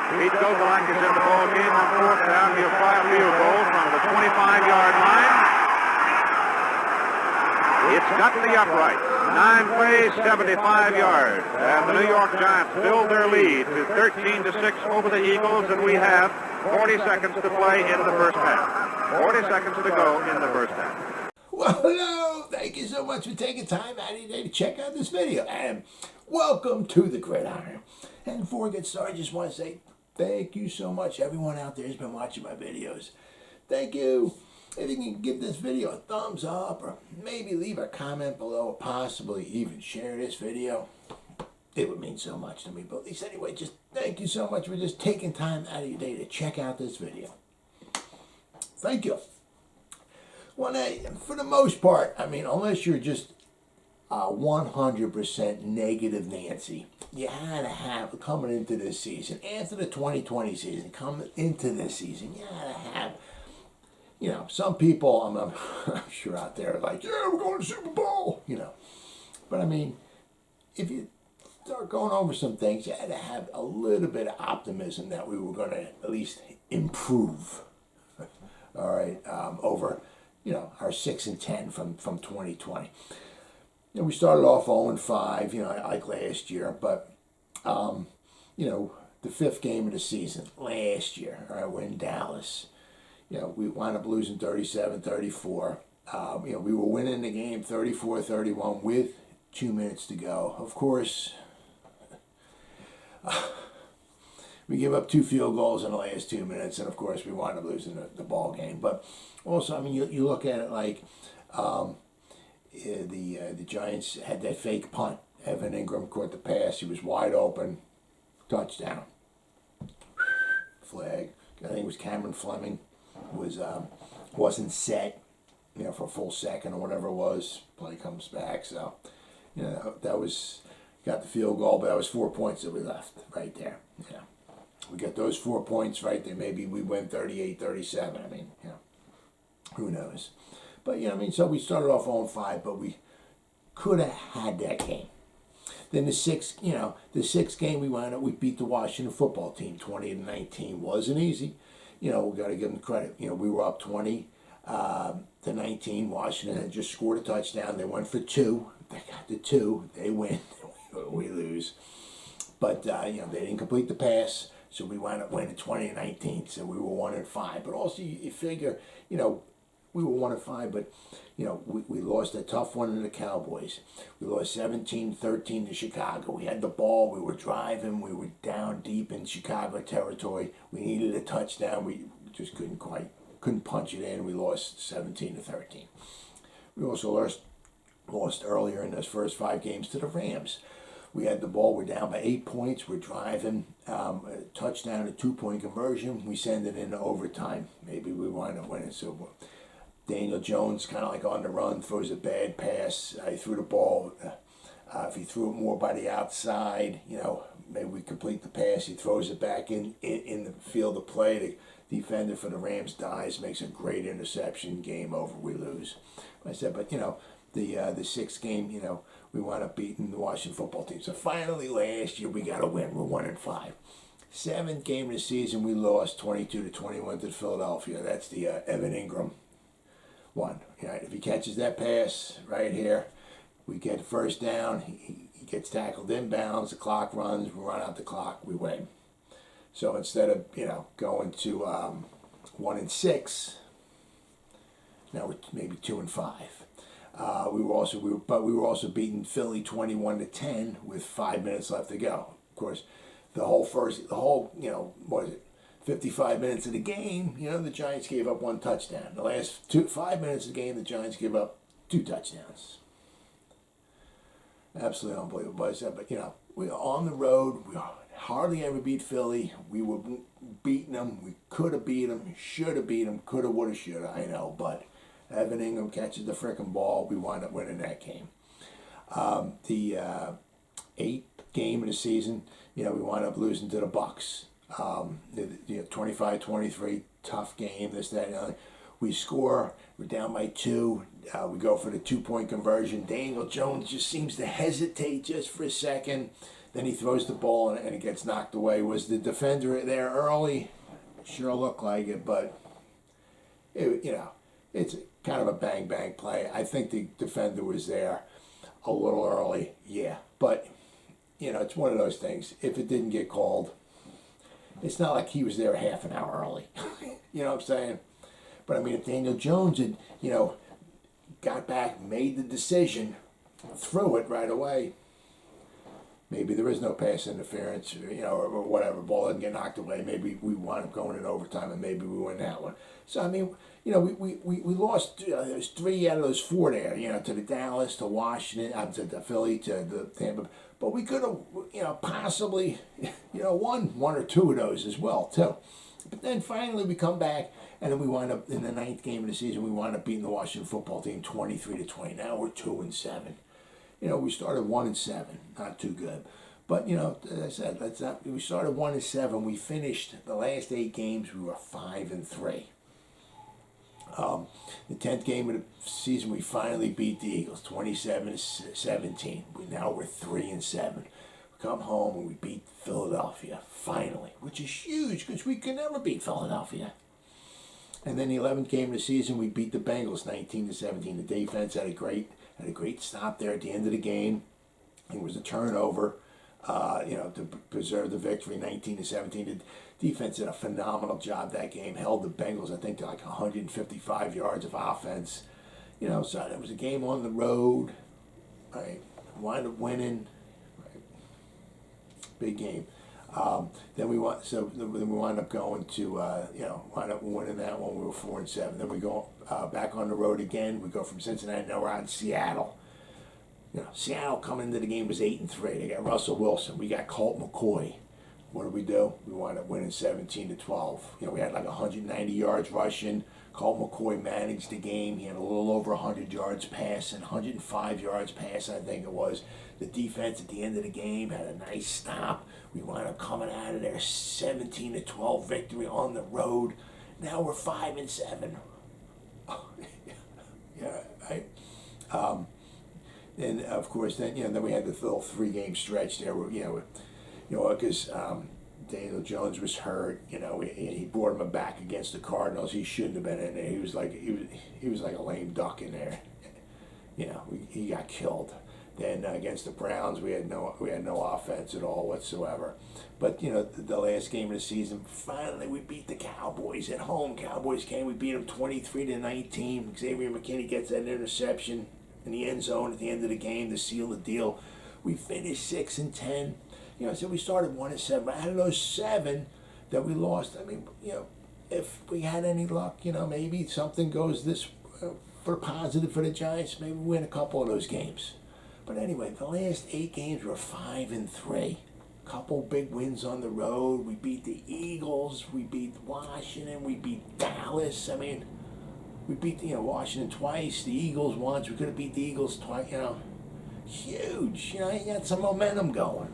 Pete Gozalak is in the ball game on fourth down. He'll fly a field goal from the 25-yard line. It's got the upright. 9 plays, 75 yards. And the New York Giants build their lead to 13-6 over the Eagles, and we have 40 seconds to play in the first half. 40 seconds to go in the first half. Well, hello. Thank you so much for taking time out of your day to check out this video. And welcome to the Gridiron. And before we get started, I just want to say thank you so much. Everyone out there has been watching my videos. Thank you. If you can give this video a thumbs up or maybe leave a comment below or possibly even share this video, it would mean so much to me. But at least anyway, just thank you so much for just taking time out of your day to check out this video. Thank you. Well, for the most part, I mean, unless you're just 100% negative Nancy, you had to have, coming into this season, after the 2020 season, coming into this season, you had to have, you know, some people, I'm sure out there are like, yeah, we're going to the Super Bowl, you know. But I mean, if you start going over some things, you had to have a little bit of optimism that we were going to at least improve, all right, over, you know, our 6-10 from 2020. You know, we started off 0-5, you know, like last year, but, you know, the 5th game of the season last year, all right, we're in Dallas. You know, we wound up losing 37-34. You know, we were winning the game 34-31 with 2 minutes to go. Of course, we give up 2 field goals in the last 2 minutes, and of course, we wound up losing the ball game. But also, I mean, you look at it like the Giants had that fake punt. Evan Ingram caught the pass. He was wide open. Touchdown. Flag. I think it was Cameron Fleming. Wasn't set, you know, for a full second or whatever it was. Play comes back, so you know that was got the field goal, but that was 4 points that we left right there. You know, we got those 4 points right there. Maybe we win 38-37. I mean, you know, who knows? But you know, I mean, so we started off 0-5, but we could have had that game. Then the sixth game we beat the Washington football team 20-19. Wasn't easy. You know, we got to give them credit. You know, we were up 20-19. Washington had just scored a touchdown. They went for 2. They got the 2. They win. We lose. But, you know, they didn't complete the pass. So we wound up winning 20-19. So we were 1-5. But also, you figure, you know, we were 1-5. But, you know, we lost a tough one to the Cowboys. We lost 17-13 to Chicago. We had the ball. We were driving. We were down deep in Chicago territory. We needed a touchdown. We just couldn't punch it in. We lost 17-13. We also lost earlier in those first 5 games to the Rams. We had the ball. We're down by 8 points. We're driving. A touchdown, a 2-point conversion. We send it into overtime. Maybe we wind up winning. So Daniel Jones, kind of like on the run, throws a bad pass. He threw the ball. If he threw it more by the outside, you know, maybe we complete the pass. He throws it back in the field of play. The defender for the Rams dives, makes a great interception. Game over. We lose. I said, but you know, the 6th game, you know, we wound up beating the Washington football team. So finally, last year we got a win. We're 1-5. 7th game of the season, we lost 22-21 to Philadelphia. That's the Evan Ingram one. You know, if he catches that pass right here, we get first down. He gets tackled inbounds. The clock runs. We run out the clock. We win. So instead of, you know, going to 1-6, now we're maybe 2-5. We were also beating Philly 21-10 with 5 minutes left to go. Of course, the whole you know, what is it? 55 minutes of the game, you know, the Giants gave up 1 touchdown. The last 5 minutes of the game, the Giants gave up 2 touchdowns. Absolutely unbelievable. But, you know, we were on the road. We hardly ever beat Philly. We were beating them. We could have beat them. Should have beat them. Could have, would have, should have. I know. But Evan Ingram catches the frickin' ball. We wind up winning that game. The 8th game of the season, you know, we wound up losing to the Bucks. 25-23, tough game, this, that, and the other. We score, we're down by 2, we go for the 2-point conversion. Daniel Jones just seems to hesitate just for a second. Then he throws the ball and it gets knocked away. Was the defender there early? Sure looked like it, but it's kind of a bang play. I think the defender was there a little early, yeah. But it's one of those things. If it didn't get called, it's not like he was there half an hour early. You know what I'm saying? But I mean, if Daniel Jones had got back, made the decision, threw it right away, maybe there is no pass interference, or whatever. Ball doesn't get knocked away. Maybe we wind up going in overtime, and maybe we win that one. So I mean, we lost. There's 3 out of those 4 there. To the Dallas, to Washington, to the Philly, to the Tampa. But we could have, possibly, won 1 or 2 of those as well too. But then finally we come back, and then we wind up in the 9th game of the season. We wind up beating the Washington football team 23-20. Now we're 2-7. We started 1-7, not too good. But as I said, we started 1-7. We finished the last 8 games. We were 5-3. The 10th game of the season, we finally beat the Eagles, 27-17. Now we're 3-7. We come home and we beat Philadelphia finally, which is huge because we could never beat Philadelphia. And then the 11th game of the season, we beat the Bengals 19-17. The defense had a great stop there at the end of the game. It was a turnover, to preserve the victory, 19-17. The defense did a phenomenal job that game. Held the Bengals, I think, to like 155 yards of offense. So it was a game on the road. Right, wound up winning. Right, big game. Then we wound up going to wound up winning that one. We were 4-7. Then we go back on the road again. We go from Cincinnati. Now we're out in Seattle. Seattle coming into the game was 8-3. They got Russell Wilson. We got Colt McCoy. What do? We wound up winning 17-12. We had like 190 yards rushing. Colt McCoy managed the game. He had a little over 100 yards passing, 105 yards passing, I think it was. The defense at the end of the game had a nice stop. We wound up coming out of there 17-12 victory on the road. Now we're 5-7. Yeah, right. And of course, then we had the little 3-game stretch there where because Daniel Jones was hurt. He brought him back against the Cardinals. He shouldn't have been in there. He was like a lame duck in there. He got killed. Then against the Browns, we had no offense at all whatsoever. But the last game of the season, finally we beat the Cowboys at home. Cowboys came. We beat them 23-19. Xavier McKinney gets that interception in the end zone at the end of the game to seal the deal. We finished 6-10. So we started 1-7. Out of those 7 that we lost, I mean, if we had any luck, maybe something goes this for positive for the Giants. Maybe we win a couple of those games. But anyway, the last 8 games were 5-3. Couple big wins on the road. We beat the Eagles. We beat Washington. We beat Dallas. I mean, we beat Washington twice. The Eagles once. We could have beat the Eagles twice. Huge. You got some momentum going.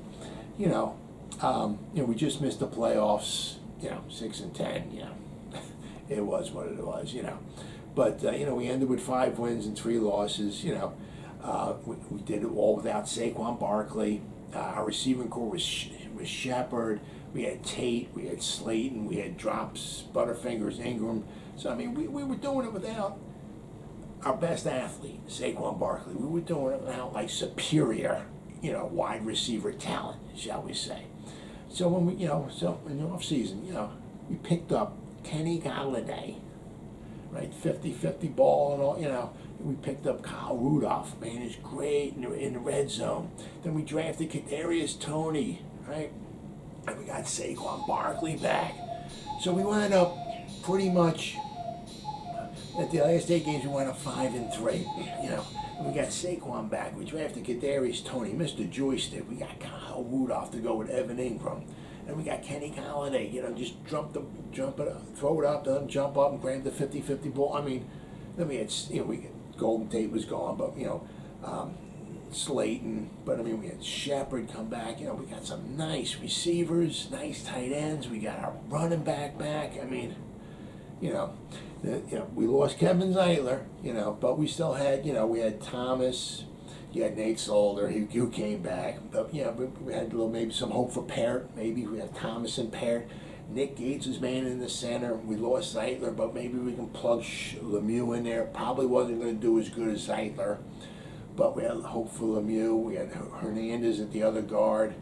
We just missed the playoffs. 6-10. It was what it was. But we ended with 5 wins and 3 losses. We did it all without Saquon Barkley. Our receiving core was Shepard. We had Tate. We had Slayton. We had Drops, Butterfingers, Ingram. So I mean, we were doing it without our best athlete, Saquon Barkley. We were doing it without like superior, wide receiver talent, shall we say. So when we, so in the off season, we picked up Kenny Golladay, right, 50-50 ball and all, We picked up Kyle Rudolph, man, he's great in the red zone. Then we drafted Kadarius Toney, right? And we got Saquon Barkley back. So we wound up pretty much, at the last 8 games, we wound up 5-3, And we got Saquon back. We drafted Kadarius Toney, Mr. Joystick. We got Kyle Rudolph to go with Evan Ingram. And we got Kenny Golladay, just jump it up, throw it up, then jump up and grab the 50-50 ball. I mean, then we had, Golden Tate was gone, but Slayton. But I mean, we had Shepard come back. We got some nice receivers, nice tight ends. We got our running back back. I mean, we lost Kevin Zeitler, but we still had, we had Thomas. You had Nate Solder, who came back. But, we had maybe some hope for Parrott. Maybe we have Thomas and Parrott. Nick Gates was man in the center. We lost Zeitler, but maybe we can plug Lemieux in there. Probably wasn't going to do as good as Zeitler, but we had hope for Lemieux. We had Hernandez at the other guard.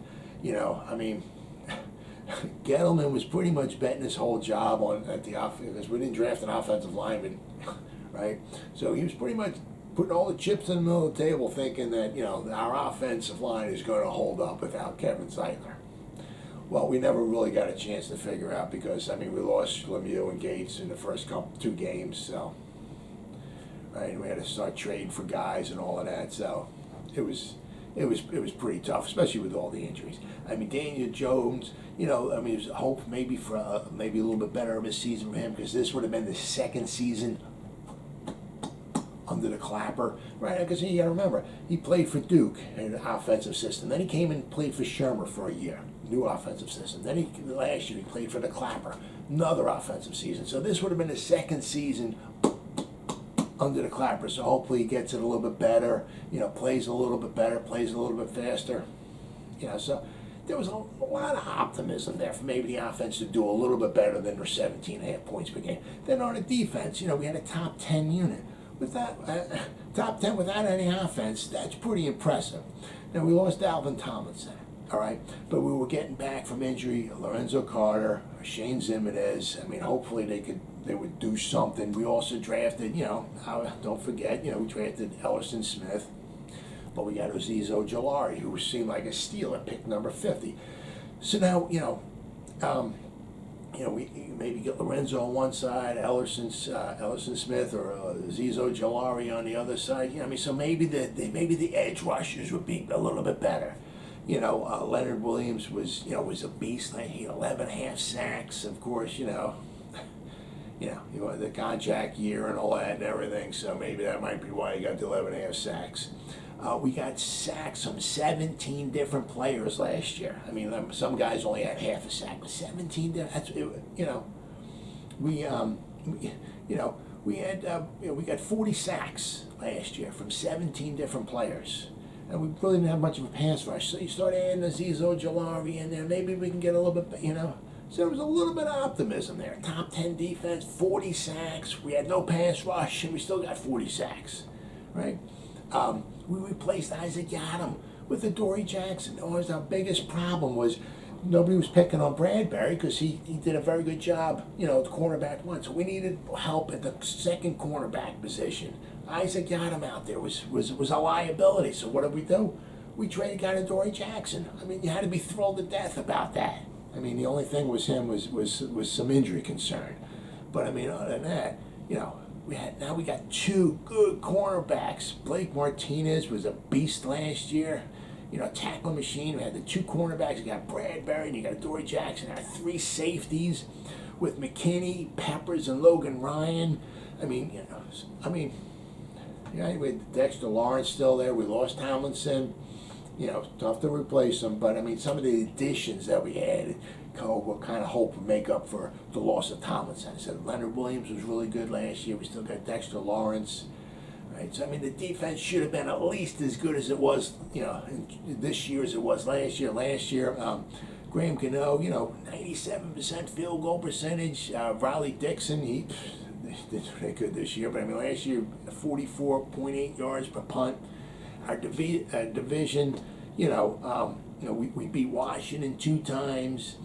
Gettleman was pretty much betting his whole job at the offense because we didn't draft an offensive lineman, right? So he was pretty much putting all the chips in the middle of the table, thinking that our offensive line is going to hold up without Kevin Zeitler. Well, we never really got a chance to figure out because we lost Lemieux and Gates in the first two games, so right, we had to start trading for guys and all of that. So it was pretty tough, especially with all the injuries. Daniel Jones, there's hope maybe for maybe a little bit better of a season for him because this would have been the second season under the Clapper, right? Because you got to remember, he played for Duke in an offensive system. Then he came and played for Shermer for a year, new offensive system. Then last year he played for the Clapper, another offensive season. So this would have been the second season under the Clapper. So hopefully he gets it a little bit better, plays a little bit better, plays a little bit faster. So there was a lot of optimism there for maybe the offense to do a little bit better than their 17.5 points per game. Then on the defense, we had a top 10 unit. With that, top 10 without any offense, that's pretty impressive. Now, we lost Dalvin Tomlinson, all right? But we were getting back from injury, Lorenzo Carter, Oshane Ximines. Hopefully they would do something. We also drafted, don't forget, we drafted Ellerson Smith. But we got Azeez Ojulari, who seemed like a steal at pick number 50. So now, we maybe get Lorenzo on one side, Ellerson Smith, or Azeez Ojulari on the other side. So maybe the edge rushers would be a little bit better. Leonard Williams was a beast. He had 11.5 sacks, of course. The contract year and all that and everything. So maybe that might be why he got the 11.5 sacks. We got sacks from 17 different players last year. Some guys only had half a sack, but 17. We got 40 sacks last year from 17 different players, and we really didn't have much of a pass rush. So you start adding Azeez Ojulari in there, maybe we can get a little bit, So there was a little bit of optimism there. Top 10 defense, 40 sacks. We had no pass rush, and we still got 40 sacks, right? We replaced Isaac Yiadom with Adoree Jackson. Always our biggest problem was nobody was picking on Bradbury because he did a very good job, at cornerback one. So we needed help at the second cornerback position. Isaac Yiadom out there was a liability. So what did we do? We traded guy to Adoree Jackson. You had to be thrilled to death about that. The only thing was him was some injury concern. But other than that, we got two good cornerbacks. Blake Martinez was a beast last year. Tackle machine. We had the two cornerbacks. You got Bradbury and you got Adoree Jackson. Our three safeties with McKinney, Peppers, and Logan Ryan. We had Dexter Lawrence still there. We lost Tomlinson. Tough to replace him. But some of the additions that we had will kind of hope to make up for the loss of Tomlinson. I said Leonard Williams was really good last year. We still got Dexter Lawrence, right? So the defense should have been at least as good as it was, this year as it was last year. Graham Gano, 97% field goal percentage. Riley Dixon, he did pretty good this year, but last year 44.8 yards per punt. Our division, we beat Washington 2 times.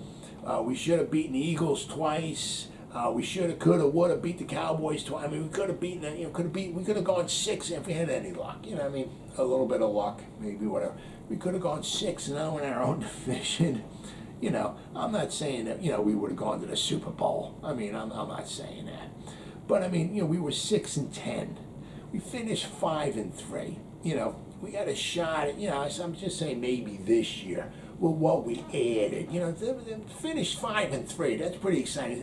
We should have beaten the Eagles twice. We should have, could have, would have beat the Cowboys twice. We could have beaten, we could have gone 6 if we had any luck. A little bit of luck, maybe whatever. We could have gone 6-0 in our own division. I'm not saying that, we would have gone to the Super Bowl. I'm not saying that. But we were 6-10. We finished 5-3. We got a shot at, I'm just saying maybe this year. Well, what we added, finished 5-3. That's pretty exciting.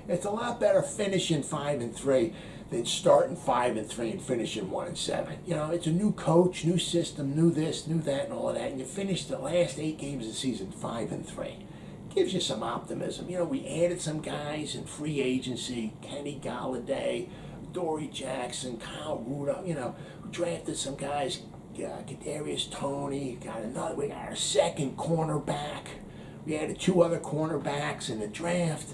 It's a lot better finishing 5-3 than starting 5-3 and finishing 1-7. It's a new coach, new system, new this, new that, and all of that. And you finish the last 8 games of the season 5-3. Gives you some optimism. We added some guys in free agency, Kenny Golladay, Adoree Jackson, Kyle Rudolph. We drafted some guys, Kadarius Toney, we got our second cornerback. We added 2 other cornerbacks in the draft.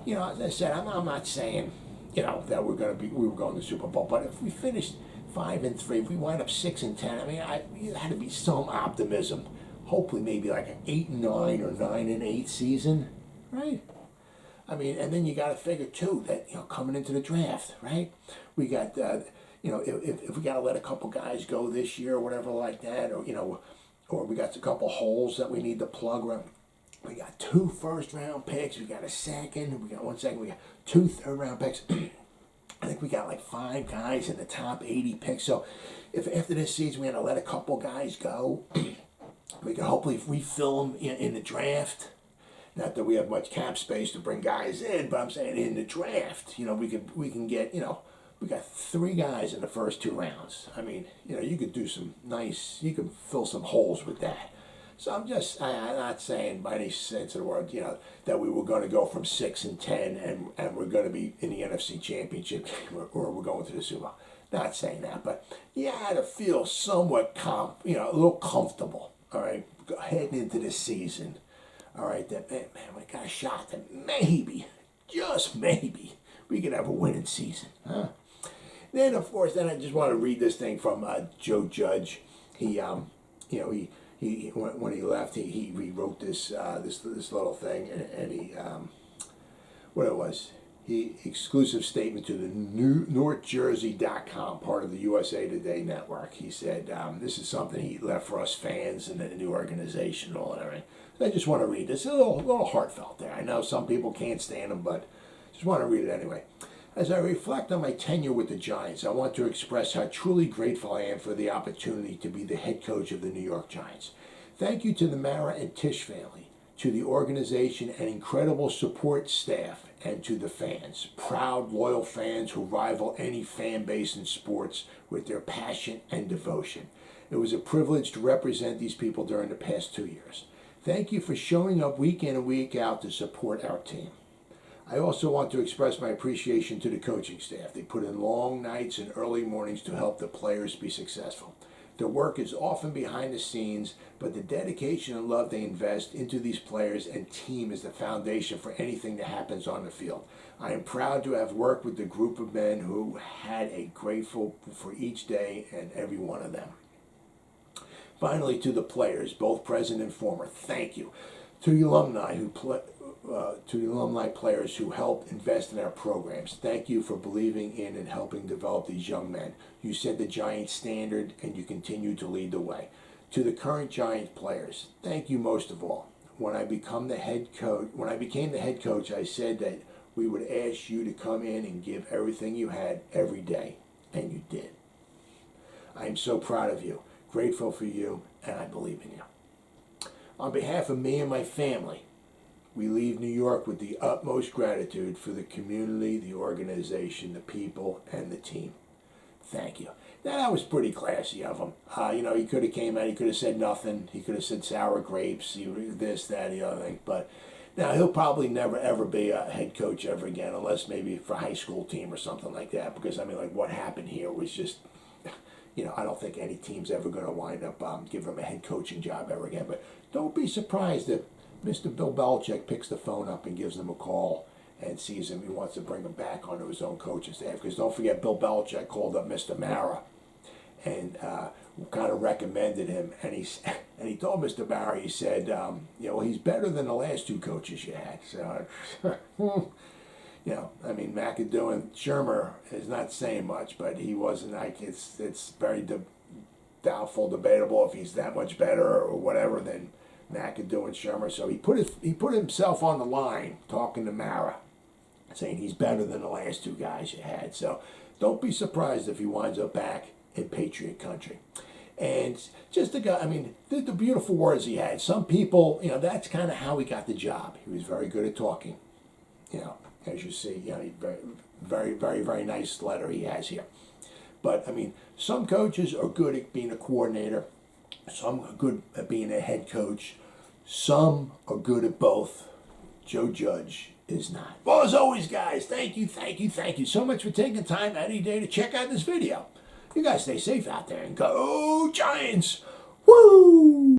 You know, as I said, I'm not saying, you know, that we were going to the Super Bowl, but if we finished 5-3, if we wind up 6-10, I mean, it had to be some optimism. Hopefully, maybe like an 8-9 or 9-8 season, right? I mean, and then you got to figure too that, you know, coming into the draft, right? We got, you know, if we got to let a couple guys go this year or whatever like that, or, you know, or we got a couple holes that we need to plug around. We got 2 first-round picks. We got a second. We got 1 second. We got 2 third-round picks. I think we got like 5 guys in the top 80 picks. So if after this season we had to let a couple guys go, we can hopefully refill them in the draft. Not that we have much cap space to bring guys in, but I'm saying in the draft, you know, we can get, you know, we got 3 guys in the first 2 rounds. I mean, you know, you could do some nice, you could fill some holes with that. So I'm not saying by any sense of the word, you know, that we were going to go from 6-10 and we're going to be in the NFC Championship or we're going to the Super Bowl. Not saying that, but you had to feel somewhat a little comfortable, all right, heading into this season. All right, that man, we got a shot that maybe, just maybe, we could have a winning season, huh? Then of course, I just want to read this thing from Joe Judge. He, you know, he when he left, he rewrote this little thing, and he what it was. He exclusive statement to the NorthJersey.com, part of the USA Today network. He said this is something he left for us fans and the new organization and all that. Right? I just want to read this. A little heartfelt there. I know some people can't stand him, but just want to read it anyway. As I reflect on my tenure with the Giants, I want to express how truly grateful I am for the opportunity to be the head coach of the New York Giants. Thank you to the Mara and Tisch family, to the organization and incredible support staff, and to the fans, proud, loyal fans who rival any fan base in sports with their passion and devotion. It was a privilege to represent these people during the past 2 years. Thank you for showing up week in and week out to support our team. I also want to express my appreciation to the coaching staff. They put in long nights and early mornings to help the players be successful. Their work is often behind the scenes, but the dedication and love they invest into these players and team is the foundation for anything that happens on the field. I am proud to have worked with the group of men who had a grateful for each day and every one of them. Finally, to the players, both present and former, thank you. To the alumni players who helped invest in our programs, thank you for believing in and helping develop these young men. You set the Giants standard and you continue to lead the way. To the current Giants players, thank you most of all. When I became the head coach, I said that we would ask you to come in and give everything you had every day, and you did. I am so proud of you, grateful for you, and I believe in you. On behalf of me and my family, we leave New York with the utmost gratitude for the community, the organization, the people, and the team. Thank you. Now, that was pretty classy of him. You know, he could have came out, he could have said nothing. He could have said sour grapes, this, that, the other thing. But now he'll probably never, ever be a head coach ever again, unless maybe for a high school team or something like that. Because, I mean, like, what happened here was just, you know, I don't think any team's ever going to wind up giving him a head coaching job ever again. But don't be surprised if Mr. Bill Belichick picks the phone up and gives them a call and sees him. He wants to bring him back onto his own coaching staff. Because don't forget, Bill Belichick called up Mr. Mara and kind of recommended him. And he told Mr. Mara, he said, you know, he's better than the last 2 coaches you had. So, you know, I mean, McAdoo and Shermer is not saying much, but he wasn't like, it's very doubtful, debatable if he's that much better or whatever than McAdoo and Shermer. So he put himself on the line talking to Mara, saying he's better than the last 2 guys you had. So don't be surprised if he winds up back in Patriot country. And just the guy, I mean, the beautiful words he had. Some people, you know, that's kind of how he got the job. He was very good at talking. You know, as you see, you know, very, very, very nice letter he has here. But, I mean, some coaches are good at being a coordinator. Some are good at being a head coach. Some are good at both. Joe Judge is not. Well, as always, guys, thank you so much for taking time out of your day to check out this video. You guys stay safe out there and go Giants. Woo!